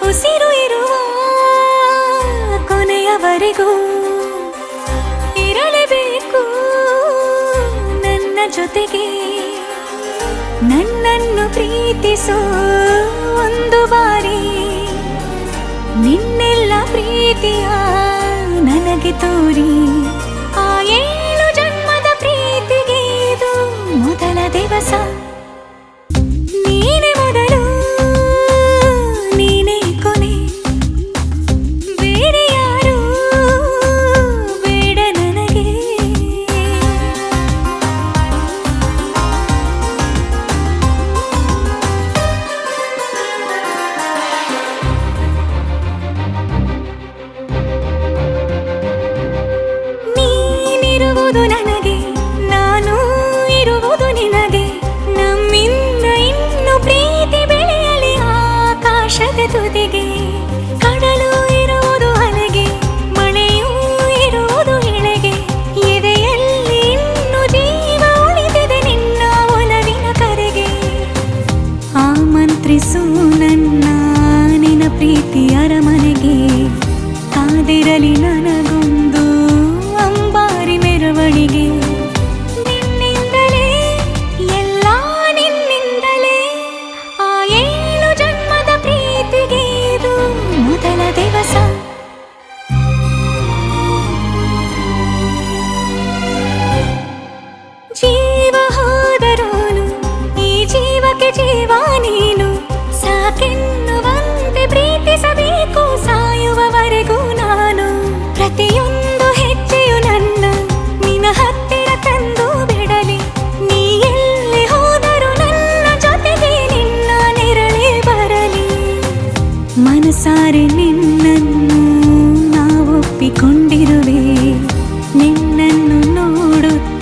ಉಸಿರು ಇರುವ ಕೊನೆಯವರೆಗೂ ಇರಲೇಬೇಕು ನನ್ನ ಜೊತೆಗೆ. ನನ್ನನ್ನು ಪ್ರೀತಿಸೋ ಒಂದು ಬಾರಿ ನಿನ್ನೆಲ್ಲ ಪ್ರೀತಿಯ ನನಗೆ ತೋರಿ. ಆ 7 ಜನ್ಮದ ಪ್ರೀತಿಗೆ ಇದು ಮೊದಲ ದಿವಸ. ನೀನೇ ಮೊದಲು ನೀನೇ ಕೊನೆ, ಬೇರೆ ಯಾರು ಬೇಡ ನನಗೆ. ನೀನಿರುವುದು ನನಗೆ, ನಾನು ಇರುವುದು ನಿನಗೆ. ನಮ್ಮಿಂದ ಇನ್ನು ಪ್ರೀತಿ ಬೆಳೆಯಲಿ ಆಕಾಶದ ತುದಿಗೆ. ಕಡಲು ಇರುವುದು ಅಲೆಗೆ, ಮಳೆಯೂ ಇರುವುದು ಎಳೆಗೆ. ಎದೆಯಲ್ಲಿ ಇನ್ನು ಜೀವ ಉಳಿದಿದೆ ನಿನ್ನ ಒಲವಿನ ಕರೆಗೆ. ಆಮಂತ್ರಿಸು ನನ್ನ ನಿನ್ನ ಪ್ರೀತಿ ಅರಮನೆಗೆ. ಕಾದಿರಲಿ ನನಗೊಂದು ಅಂಬಾರಿ ಮೆರವಣಿಗೆ. ನಿನ್ನಿಂದಲೇ ಎಲ್ಲ ನಿನ್ನಿಂದಲೇ, ಆ 7 ಜನ್ಮದ ಪ್ರೀತಿಗೆ ಇದು ಮೊದಲ ದಿವಸ. ಜೀವ ಹೋದರೋನು ಈ ಜೀವಕ್ಕೆ ಜೀವ ನೀನು. ಸಾಕೆನ್ನುವಂತೆ ಪ್ರೀತಿಸಬೇಕು ಸಾಯುವವರೆಗೂ ನಾನು. ಪ್ರತಿಯೊಂದು ಹೆಜ್ಜೆಯು ನನ್ನ ನಿನ್ನ ಹತ್ತಿರ ತಂದು ಬಿಡಲಿ. ನೀ ಎಲ್ಲಿ ಹೋದರೂ ನನ್ನ ಜೊತೆಗೆ ನಿನ್ನ ನೆರಳೇ ಬರಲಿ. ಮನಸಾರೆ ನಿನ್ನನ್ನು ನಾವು ಒಪ್ಪಿಕೊಂಡಿರುವೆ. ನಿನ್ನನ್ನು ನೋಡುತ್ತ